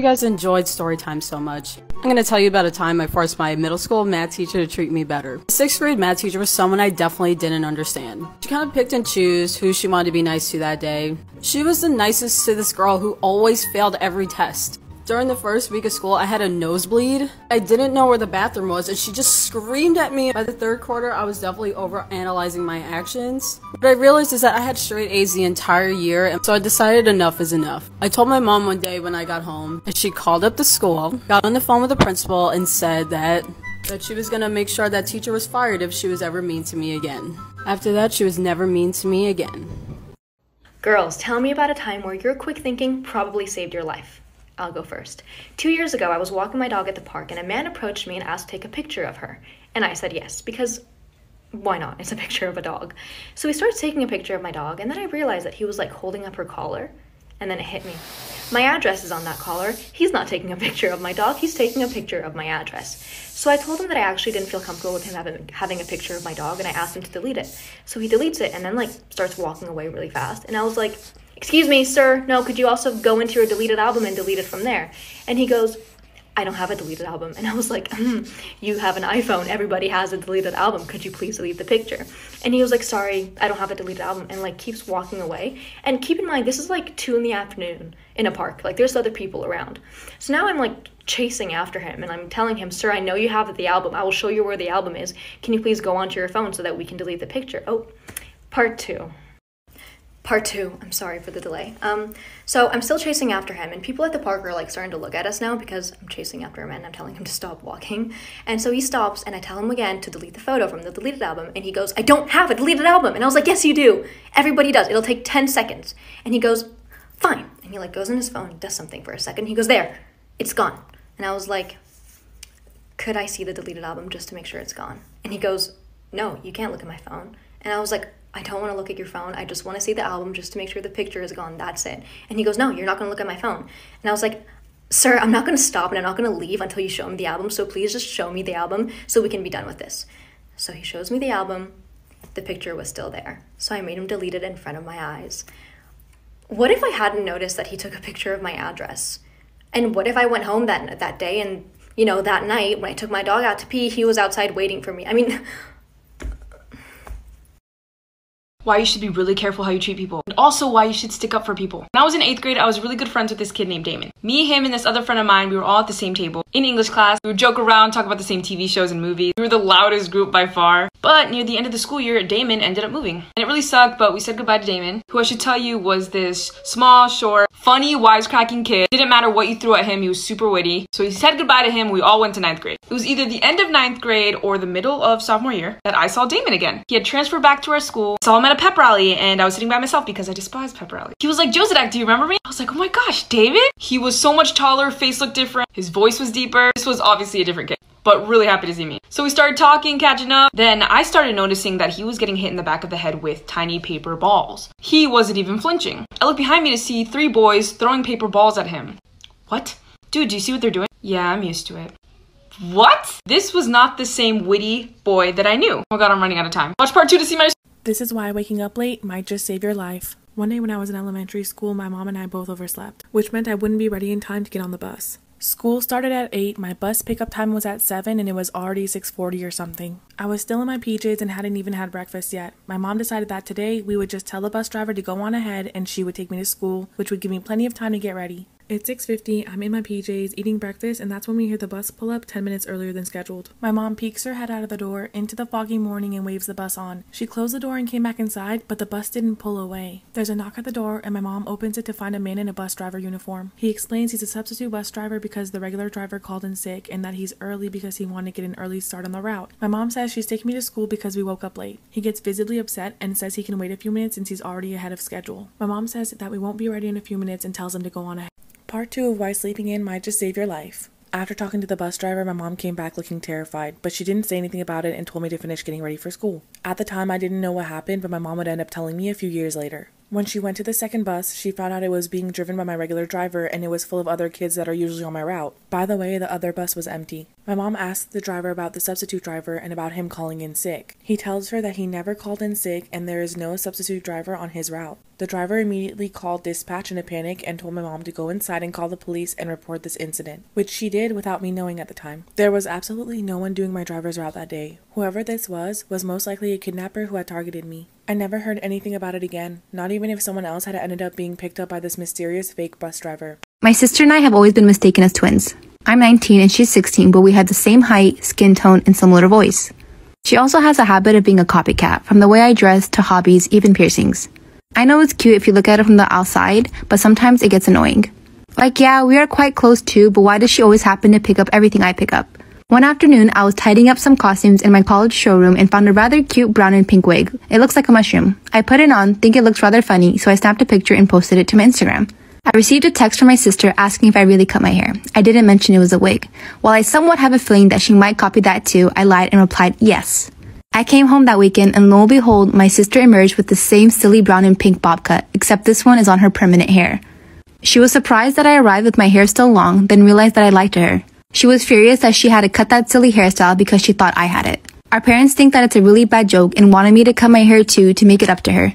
guys enjoyed story time so much. I'm gonna tell you about a time I forced my middle school math teacher to treat me better. The 6th grade math teacher was someone I definitely didn't understand. She kind of picked and chose who she wanted to be nice to that day. She was the nicest to this girl who always failed every test. During the first week of school, I had a nosebleed. I didn't know where the bathroom was, and she just screamed at me. By the 3rd quarter, I was definitely overanalyzing my actions. What I realized is that I had straight A's the entire year, and so I decided enough is enough. I told my mom one day when I got home, and she called up the school, got on the phone with the principal, and said that she was gonna make sure that teacher was fired if she was ever mean to me again. After that, she was never mean to me again. Girls, tell me about a time where your quick thinking probably saved your life. I'll go first. 2 years ago, I was walking my dog at the park and a man approached me and asked to take a picture of her. And I said yes, because why not? It's a picture of a dog. So he starts taking a picture of my dog, and then I realized that he was like holding up her collar, and then it hit me. My address is on that collar. He's not taking a picture of my dog, he's taking a picture of my address. So I told him that I actually didn't feel comfortable with him having a picture of my dog, and I asked him to delete it. So he deletes it and then like starts walking away really fast. And I was like, "Excuse me, sir, no, could you also go into your deleted album and delete it from there?" And he goes, "I don't have a deleted album." And I was like, "You have an iPhone, everybody has a deleted album, could you please delete the picture?" And he was like, "Sorry, I don't have a deleted album," and like keeps walking away. And keep in mind, this is like 2 in the afternoon in a park, like there's other people around. So now I'm like chasing after him and I'm telling him, "Sir, I know you have the album, I will show you where the album is, can you please go onto your phone so that we can delete the picture?" Oh, part two, I'm sorry for the delay. So I'm still chasing after him, and people at the park are like starting to look at us now because I'm chasing after him and I'm telling him to stop walking. And so he stops and I tell him again to delete the photo from the deleted album, and he goes, "I don't have a deleted album." And I was like, "Yes, you do. Everybody does. It'll take 10 seconds. And he goes, "Fine." And he like goes in his phone and does something for a second. He goes, "There, it's gone." And I was like, "Could I see the deleted album just to make sure it's gone?" And he goes, "No, you can't look at my phone." And I was like, "I don't want to look at your phone. I just want to see the album just to make sure the picture is gone. That's it." And he goes, "No, you're not going to look at my phone." And I was like, "Sir, I'm not going to stop and I'm not going to leave until you show me the album. So please just show me the album so we can be done with this." So he shows me the album. The picture was still there. So I made him delete it in front of my eyes. What if I hadn't noticed that he took a picture of my address? And what if I went home that day and, you know, that night when I took my dog out to pee, he was outside waiting for me? I mean... Why you should be really careful how you treat people, and also why you should stick up for people. When I was in 8th grade, I was really good friends with this kid named Damon. Me, him, and this other friend of mine, we were all at the same table. In English class, we would joke around, talk about the same TV shows and movies. We were the loudest group by far. But near the end of the school year, Damon ended up moving. And it really sucked, but we said goodbye to Damon, who I should tell you was this small, short, funny, wisecracking kid. Didn't matter what you threw at him, he was super witty. So we said goodbye to him, we all went to 9th grade. It was either the end of 9th grade or the middle of sophomore year that I saw Damon again. He had transferred back to our school, saw him at a pep rally, and I was sitting by myself because I despise pep rally. He was like, "Josadak, do you remember me?" I was like, "Oh my gosh, David?" He was so much taller, face looked different, his voice was deeper. This was obviously a different kid, but really happy to see me. So we started talking, catching up. Then I started noticing that he was getting hit in the back of the head with tiny paper balls. He wasn't even flinching. I looked behind me to see 3 boys throwing paper balls at him. What? Dude, do you see what they're doing? Yeah, I'm used to it. What? This was not the same witty boy that I knew. Oh god, I'm running out of time. Watch part 2 to see my... This is why waking up late might just save your life. One day when I was in elementary school, my mom and I both overslept, which meant I wouldn't be ready in time to get on the bus. School started at 8, my bus pickup time was at 7, and it was already 6:40 or something. I was still in my PJs and hadn't even had breakfast yet. My mom decided that today we would just tell the bus driver to go on ahead and she would take me to school, which would give me plenty of time to get ready. It's 6:50, I'm in my PJs eating breakfast, and that's when we hear the bus pull up 10 minutes earlier than scheduled. My mom peeks her head out of the door into the foggy morning and waves the bus on. She closed the door and came back inside, but the bus didn't pull away. There's a knock at the door and my mom opens it to find a man in a bus driver uniform. He explains he's a substitute bus driver because the regular driver called in sick and that he's early because he wanted to get an early start on the route. My mom says she's taking me to school because we woke up late. He gets visibly upset and says he can wait a few minutes since he's already ahead of schedule. My mom says that we won't be ready in a few minutes and tells him to go on ahead. Part 2 of why sleeping in might just save your life. After talking to the bus driver, my mom came back looking terrified, but she didn't say anything about it and told me to finish getting ready for school. At the time, I didn't know what happened, but my mom would end up telling me a few years later. When she went to the second bus, she found out it was being driven by my regular driver and it was full of other kids that are usually on my route. By the way, the other bus was empty. My mom asked the driver about the substitute driver and about him calling in sick. He tells her that he never called in sick and there is no substitute driver on his route. The driver immediately called dispatch in a panic and told my mom to go inside and call the police and report this incident, which she did without me knowing at the time. There was absolutely no one doing my driver's route that day. Whoever this was most likely a kidnapper who had targeted me. I never heard anything about it again, not even if someone else had ended up being picked up by this mysterious fake bus driver. My sister and I have always been mistaken as twins. I'm 19 and she's 16, but we have the same height, skin tone, and similar voice. She also has a habit of being a copycat, from the way I dress to hobbies, even piercings. I know it's cute if you look at it from the outside, but sometimes it gets annoying. Like, yeah, we are quite close too, but why does she always happen to pick up everything I pick up? One afternoon, I was tidying up some costumes in my college showroom and found a rather cute brown and pink wig. It looks like a mushroom. I put it on, think it looks rather funny, so I snapped a picture and posted it to my Instagram. I received a text from my sister asking if I really cut my hair. I didn't mention it was a wig. While I somewhat have a feeling that she might copy that too, I lied and replied yes. I came home that weekend and lo and behold, my sister emerged with the same silly brown and pink bob cut, except this one is on her permanent hair. She was surprised that I arrived with my hair still long, then realized that I liked her. She was furious that she had to cut that silly hairstyle because she thought I had it. Our parents think that it's a really bad joke and wanted me to cut my hair too to make it up to her.